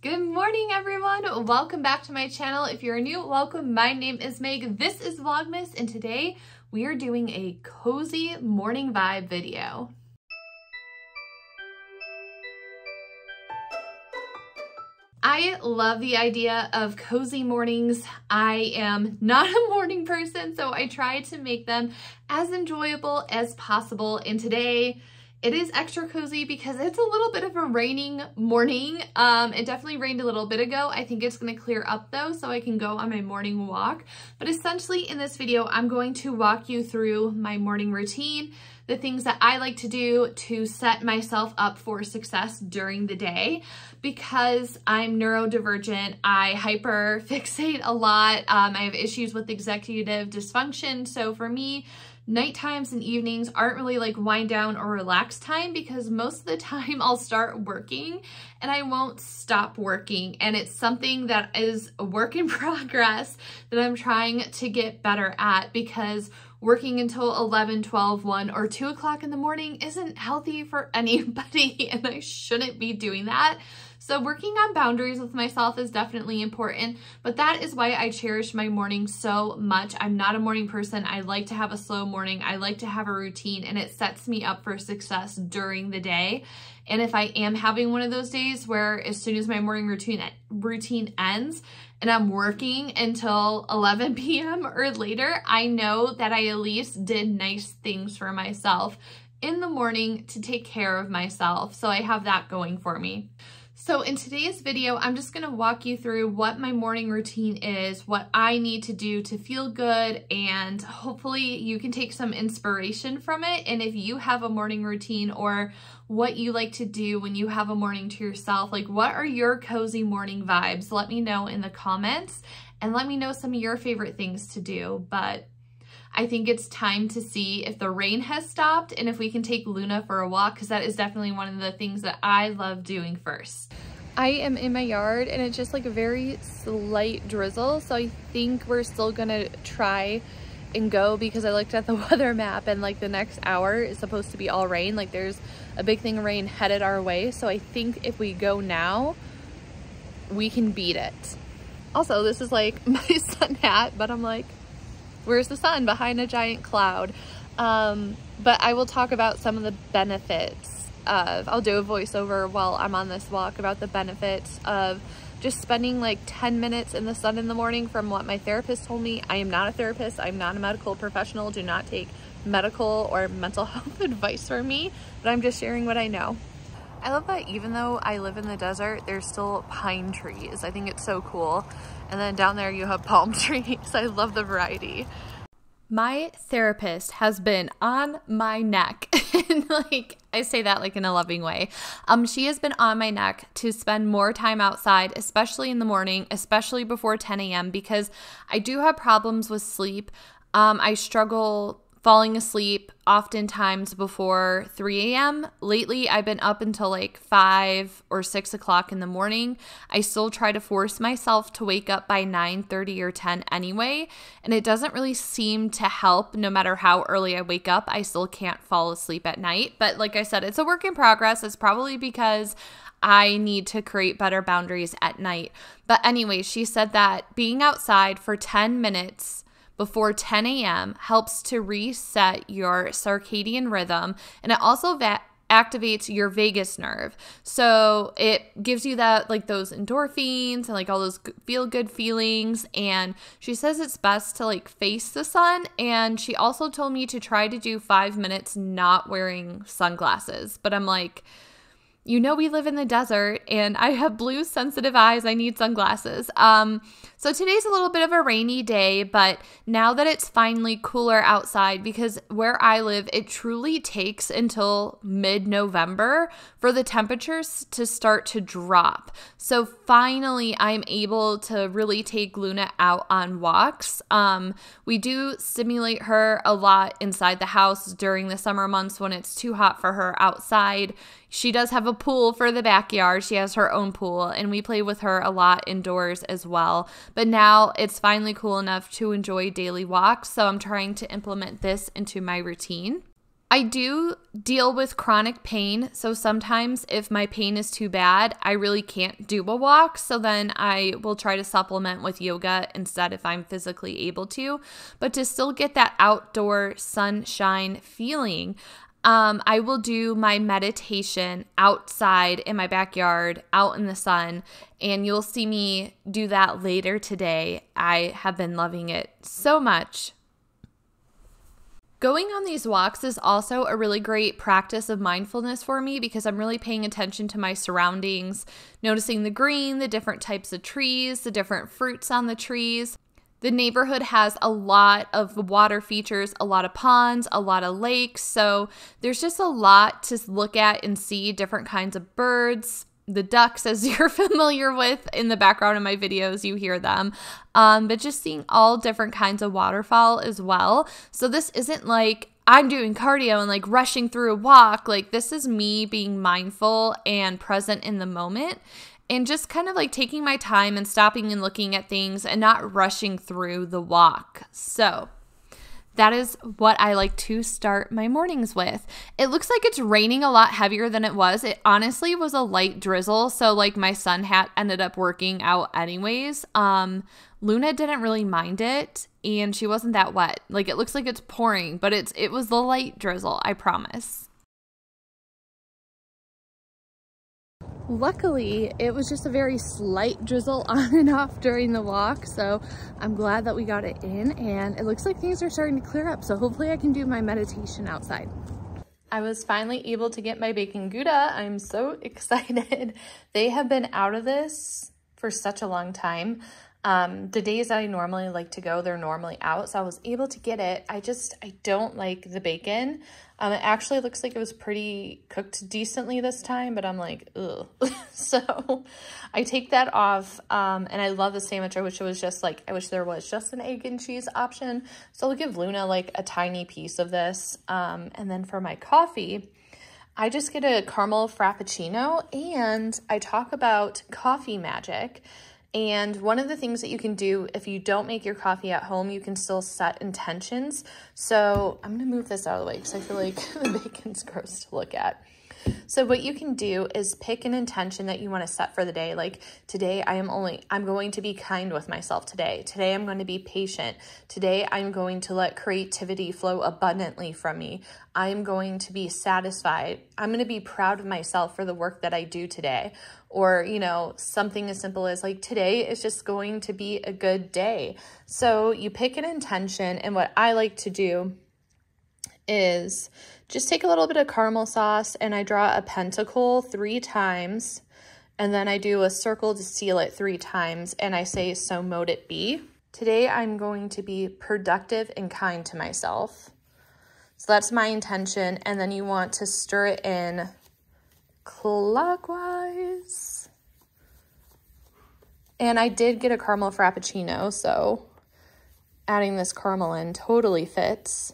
Good morning, everyone. Welcome back to my channel. If you're new, welcome. My name is Meg. This is Vlogmas, and today we are doing a cozy morning vibe video. I love the idea of cozy mornings. I am not a morning person, so I try to make them as enjoyable as possible. And today, it is extra cozy because it's a little bit of a raining morning. It definitely rained a little bit ago. I think it's going to clear up though, so I can go on my morning walk. But essentially in this video, I'm going to walk you through my morning routine, the things that I like to do to set myself up for success during the day. Because I'm neurodivergent, I hyperfixate a lot. I have issues with executive dysfunction. So for me, night times and evenings aren't really like wind down or relax time, because most of the time I'll start working and I won't stop working. And it's something that is a work in progress that I'm trying to get better at, because working until 11, 12, 1, or 2 o'clock in the morning isn't healthy for anybody, and I shouldn't be doing that. So working on boundaries with myself is definitely important, but that is why I cherish my morning so much. I'm not a morning person. I like to have a slow morning. I like to have a routine, and it sets me up for success during the day. And if I am having one of those days where as soon as my morning routine ends and I'm working until 11 p.m. or later, I know that I at least did nice things for myself in the morning to take care of myself. So I have that going for me. So in today's video, I'm just going to walk you through what my morning routine is, what I need to do to feel good, and hopefully you can take some inspiration from it. And if you have a morning routine, or what you like to do when you have a morning to yourself, like what are your cozy morning vibes? Let me know in the comments, and let me know some of your favorite things to do. But I think it's time to see if the rain has stopped and if we can take Luna for a walk, because that is definitely one of the things that I love doing first. I am in my yard and it's just like a very slight drizzle, so I think we're still gonna try and go, because I looked at the weather map and like the next hour is supposed to be all rain. Like there's a big thing of rain headed our way, so I think if we go now, we can beat it. Also, this is like my sun hat, but I'm like, where's the sun? Behind a giant cloud. But I will talk about some of the benefits of, I'll do a voiceover while I'm on this walk about the benefits of just spending like 10 minutes in the sun in the morning, from what my therapist told me. I am not a therapist. I'm not a medical professional. Do not take medical or mental health advice from me, but I'm just sharing what I know. I love that even though I live in the desert, there's still pine trees. I think it's so cool. And then down there you have palm trees. I love the variety. My therapist has been on my neck. And like, I say that like in a loving way. She has been on my neck to spend more time outside, especially in the morning, especially before 10 a.m. because I do have problems with sleep. I struggle falling asleep oftentimes before 3 a.m. Lately, I've been up until like 5 or 6 o'clock in the morning. I still try to force myself to wake up by 9:30 or 10 anyway, and it doesn't really seem to help. No matter how early I wake up, I still can't fall asleep at night. But like I said, it's a work in progress. It's probably because I need to create better boundaries at night. But anyway, she said that being outside for 10 minutes before 10 a.m. helps to reset your circadian rhythm, and it also activates your vagus nerve. So it gives you that, like those endorphins and like all those feel good feelings. And she says it's best to like face the sun. And she also told me to try to do 5 minutes not wearing sunglasses. But I'm like, you know, we live in the desert and I have blue sensitive eyes. I need sunglasses. So today's a little bit of a rainy day, but now that it's finally cooler outside, because where I live, it truly takes until mid-November for the temperatures to start to drop. So finally, I'm able to really take Luna out on walks. We do stimulate her a lot inside the house during the summer months when it's too hot for her outside. She does have a pool for the backyard. She has her own pool, and we play with her a lot indoors as well. But now it's finally cool enough to enjoy daily walks, so I'm trying to implement this into my routine. I do deal with chronic pain, so sometimes if my pain is too bad, I really can't do a walk, so then I will try to supplement with yoga instead if I'm physically able to. But to still get that outdoor sunshine feeling, I will do my meditation outside in my backyard, out in the sun, and you'll see me do that later today. I have been loving it so much. Going on these walks is also a really great practice of mindfulness for me because I'm really paying attention to my surroundings, noticing the green, the different types of trees, the different fruits on the trees. The neighborhood has a lot of water features, a lot of ponds, a lot of lakes, so there's just a lot to look at and see, different kinds of birds. The ducks, as you're familiar with in the background of my videos, you hear them. But just seeing all different kinds of waterfowl as well. So this isn't like I'm doing cardio and like rushing through a walk. Like this is me being mindful and present in the moment and just kind of like taking my time and stopping and looking at things and not rushing through the walk. So that is what I like to start my mornings with. It looks like it's raining a lot heavier than it was. It honestly was a light drizzle, so like my sun hat ended up working out anyways. Luna didn't really mind it, and she wasn't that wet. Like it looks like it's pouring, but it was the light drizzle, I promise. Luckily, it was just a very slight drizzle on and off during the walk, so I'm glad that we got it in, and it looks like things are starting to clear up, so hopefully I can do my meditation outside. I was finally able to get my bacon Gouda. I'm so excited. They have been out of this for such a long time. The days that I normally like to go, they're normally out, so I was able to get it. I don't like the bacon. It actually looks like it was pretty cooked decently this time, but I'm like, ugh. So I take that off, and I love the sandwich. I wish there was just an egg and cheese option. So I'll give Luna like a tiny piece of this. And then for my coffee, I just get a caramel frappuccino, and I talk about coffee magic. And one of the things that you can do if you don't make your coffee at home, you can still set intentions. So I'm going to move this out of the way because I feel like the bacon's gross to look at. So what you can do is pick an intention that you want to set for the day. Like today, I'm going to be kind with myself today. Today, I'm going to be patient. Today, I'm going to let creativity flow abundantly from me. I'm going to be satisfied. I'm going to be proud of myself for the work that I do today. Or, you know, something as simple as like today is just going to be a good day. So you pick an intention, and what I like to do is just take a little bit of caramel sauce and I draw a pentacle 3 times, and then I do a circle to seal it 3 times, and I say, so mote it be. Today I'm going to be productive and kind to myself. So that's my intention, and then you want to stir it in clockwise. And I did get a caramel frappuccino, so adding this caramel in totally fits.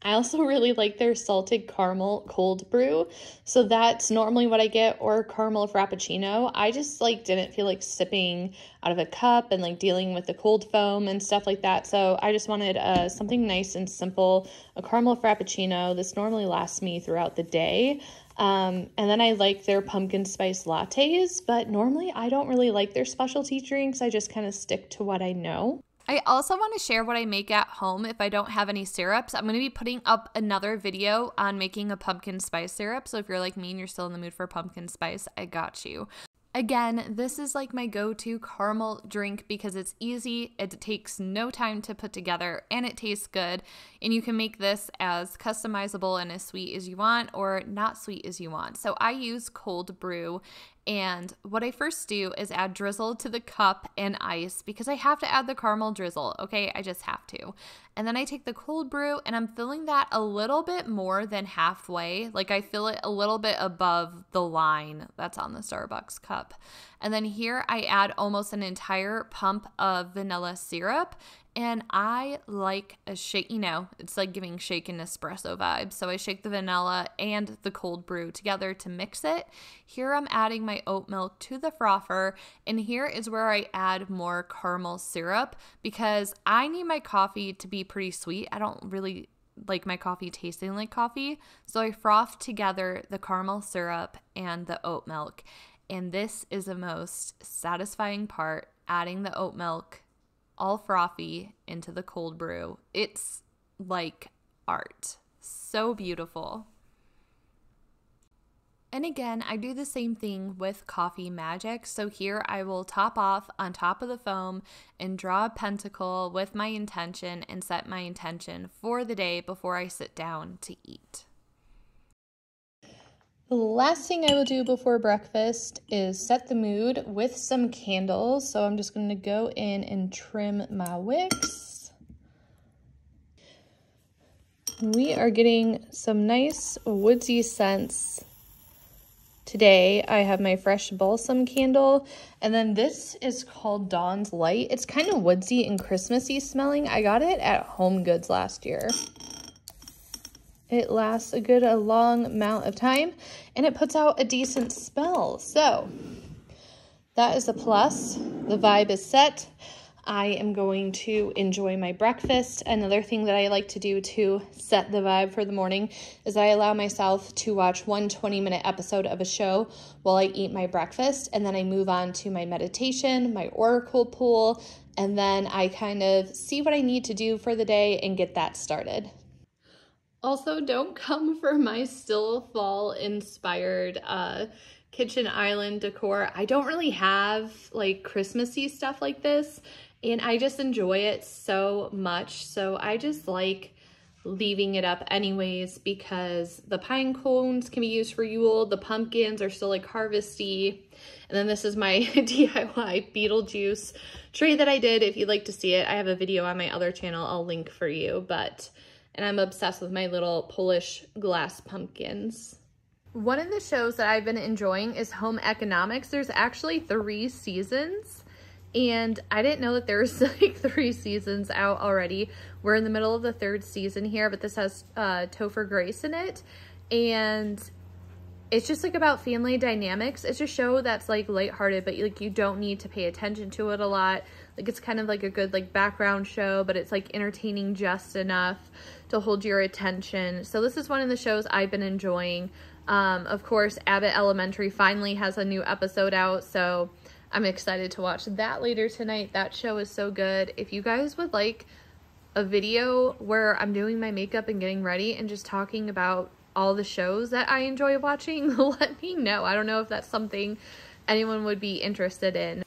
I also really like their salted caramel cold brew. So that's normally what I get, or caramel frappuccino. I just like didn't feel like sipping out of a cup and like dealing with the cold foam and stuff like that. So I just wanted something nice and simple, a caramel frappuccino. This normally lasts me throughout the day. And then I like their pumpkin spice lattes, but normally I don't really like their specialty drinks. I just kind of stick to what I know. I also want to share what I make at home if I don't have any syrups. I'm going to be putting up another video on making a pumpkin spice syrup. So if you're like me and you're still in the mood for pumpkin spice, I got you. Again, this is like my go-to caramel drink because it's easy, it takes no time to put together, and it tastes good. And you can make this as customizable and as sweet as you want or not sweet as you want. So I use cold brew, and what I first do is add drizzle to the cup and ice because I have to add the caramel drizzle, okay? I just have to. And then I take the cold brew and I'm filling that a little bit more than halfway. Like I fill it a little bit above the line that's on the Starbucks cup. And then here I add almost an entire pump of vanilla syrup. And I like a shake, you know, it's like giving shaken espresso vibes. So I shake the vanilla and the cold brew together to mix it. Here I'm adding my oat milk to the frother. And here is where I add more caramel syrup because I need my coffee to be pretty sweet. I don't really like my coffee tasting like coffee. So I frothed together the caramel syrup and the oat milk. And this is the most satisfying part, adding the oat milk all frothy into the cold brew. It's like art. So beautiful. And again, I do the same thing with Coffee Magic. So here I will top off on top of the foam and draw a pentacle with my intention and set my intention for the day before I sit down to eat. The last thing I will do before breakfast is set the mood with some candles. So I'm just going to go in and trim my wicks. We are getting some nice woodsy scents. Today I have my fresh balsam candle, and then this is called Dawn's Light. It's kind of woodsy and Christmassy smelling. I got it at Home Goods last year. It lasts a long amount of time, and it puts out a decent smell. So that is a plus. The vibe is set. I am going to enjoy my breakfast. Another thing that I like to do to set the vibe for the morning is I allow myself to watch one 20-minute episode of a show while I eat my breakfast, and then I move on to my meditation, my oracle pool, and then I kind of see what I need to do for the day and get that started. Also, don't come for my still fall inspired kitchen island decor. I don't really have like Christmassy stuff like this, and I just enjoy it so much. So I just like leaving it up anyways, because the pine cones can be used for Yule. The pumpkins are still like harvesty. And then this is my DIY Beetlejuice tree that I did. If you'd like to see it, I have a video on my other channel I'll link for you. And I'm obsessed with my little Polish glass pumpkins. One of the shows that I've been enjoying is Home Economics. There's actually 3 seasons, and I didn't know that there's like 3 seasons out already. We're in the middle of the 3rd season here, but this has Topher Grace in it, and it's just like about family dynamics. It's a show that's like lighthearted, but like you don't need to pay attention to it a lot. Like it's kind of like a good like background show, but it's like entertaining just enough to hold your attention. So this is one of the shows I've been enjoying. Of course, Abbott Elementary finally has a new episode out, so I'm excited to watch that later tonight. That show is so good. If you guys would like a video where I'm doing my makeup and getting ready and just talking about all the shows that I enjoy watching, let me know. I don't know if that's something anyone would be interested in.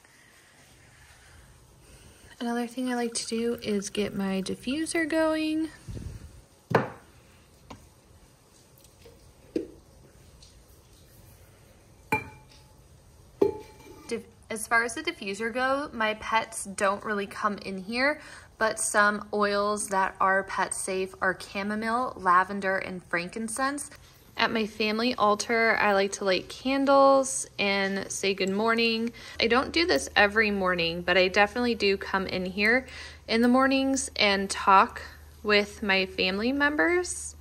Another thing I like to do is get my diffuser going. As far as the diffuser go, my pets don't really come in here, but some oils that are pet safe are chamomile, lavender, and frankincense. At my family altar, I like to light candles and say good morning. I don't do this every morning, but I definitely do come in here in the mornings and talk with my family members.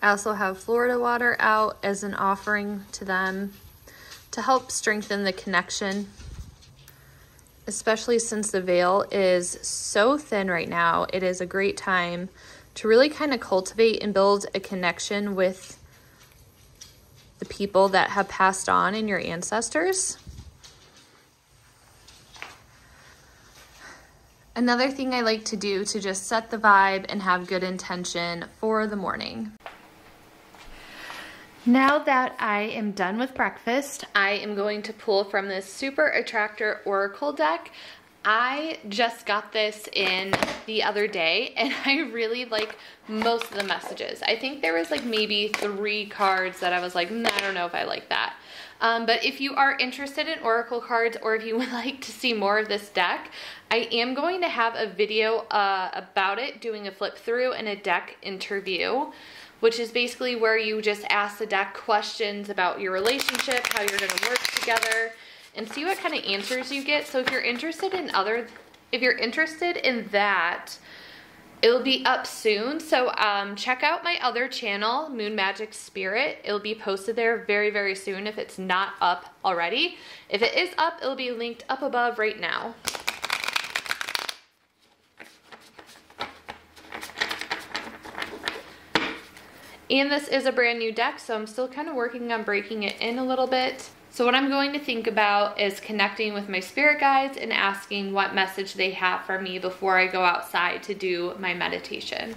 I also have Florida water out as an offering to them to help strengthen the connection, especially since the veil is so thin right now. It is a great time to really kind of cultivate and build a connection with the people that have passed on in your ancestors. Another thing I like to do to just set the vibe and have good intention for the morning. Now that I am done with breakfast, I am going to pull from this Super Attractor Oracle deck. I just got this in the other day, and I really like most of the messages. I think there was like maybe 3 cards that I was like, I don't know if I like that. But if you are interested in Oracle cards, or if you would like to see more of this deck, I am going to have a video about it, doing a flip through and a deck interview, which is basically where you just ask the deck questions about your relationship, how you're going to work together, and see what kind of answers you get. So if you're interested in that, it'll be up soon. So check out my other channel, Moon Magic Spirit. It'll be posted there very, very soon if it's not up already. If it is up, it'll be linked up above right now. And this is a brand new deck, so I'm still kind of working on breaking it in a little bit. So what I'm going to think about is connecting with my spirit guides and asking what message they have for me before I go outside to do my meditation.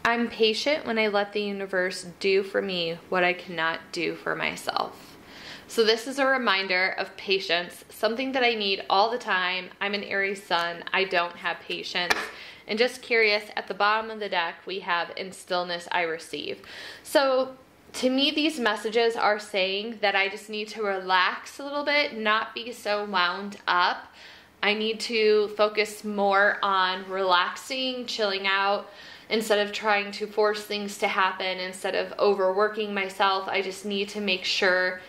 I'm patient when I let the universe do for me what I cannot do for myself. So this is a reminder of patience, something that I need all the time. I'm an Aries sun, I don't have patience. And just curious, at the bottom of the deck, we have in stillness I receive. So to me, these messages are saying that I just need to relax a little bit, not be so wound up. I need to focus more on relaxing, chilling out, instead of trying to force things to happen, instead of overworking myself. I just need to make sure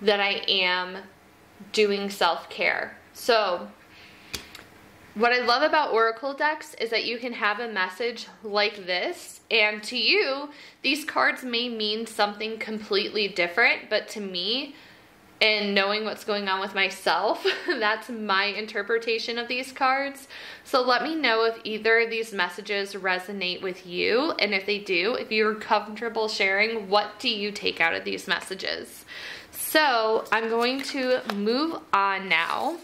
that I am doing self-care. So what I love about Oracle decks is that you can have a message like this, and to you, these cards may mean something completely different, but to me, and knowing what's going on with myself, that's my interpretation of these cards. So let me know if either of these messages resonate with you, and if they do, if you're comfortable sharing, what do you take out of these messages? So I'm going to move on now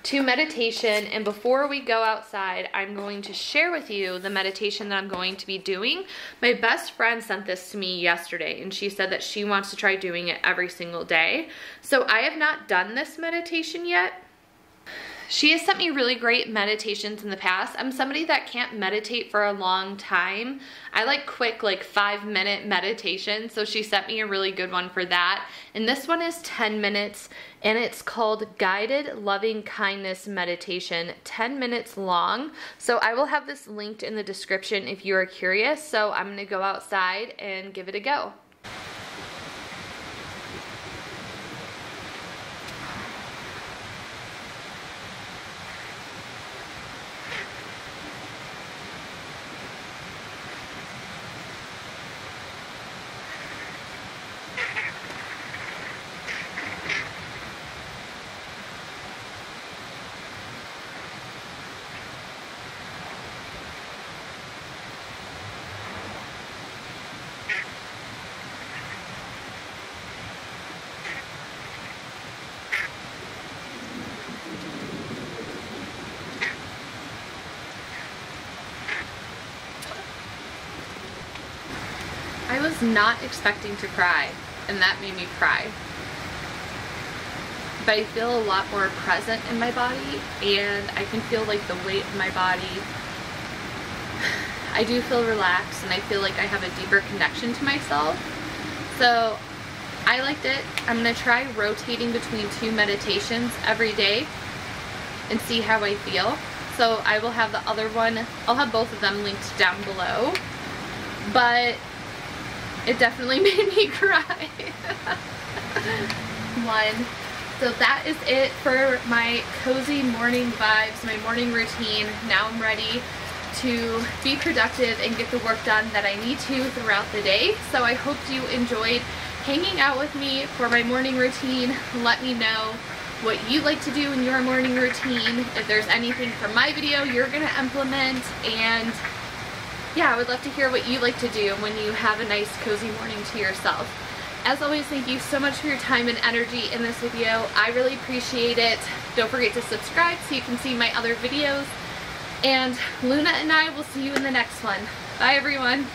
to meditation, and before we go outside, I'm going to share with you the meditation that I'm going to be doing. My best friend sent this to me yesterday, and she said that she wants to try doing it every single day. So I have not done this meditation yet. She has sent me really great meditations in the past. I'm somebody that can't meditate for a long time. I like quick, like 5-minute meditation, so she sent me a really good one for that. And this one is 10 minutes, and it's called Guided Loving Kindness Meditation, 10 minutes long. So I will have this linked in the description if you are curious. So I'm gonna go outside and give it a go. I was not expecting to cry, and that made me cry. But I feel a lot more present in my body, and I can feel like the weight of my body. I do feel relaxed, and I feel like I have a deeper connection to myself. So I liked it. I'm gonna try rotating between 2 meditations every day and see how I feel. So I will have the other one, I'll have both of them linked down below. But it definitely made me cry. So that is it for my cozy morning vibes, my morning routine. Now I'm ready to be productive and get the work done that I need to throughout the day. So I hope you enjoyed hanging out with me for my morning routine. Let me know what you like to do in your morning routine, if there's anything from my video you're gonna implement, and yeah, I would love to hear what you like to do when you have a nice cozy morning to yourself. As always, thank you so much for your time and energy in this video. I really appreciate it. Don't forget to subscribe so you can see my other videos. And Luna and I will see you in the next one. Bye everyone.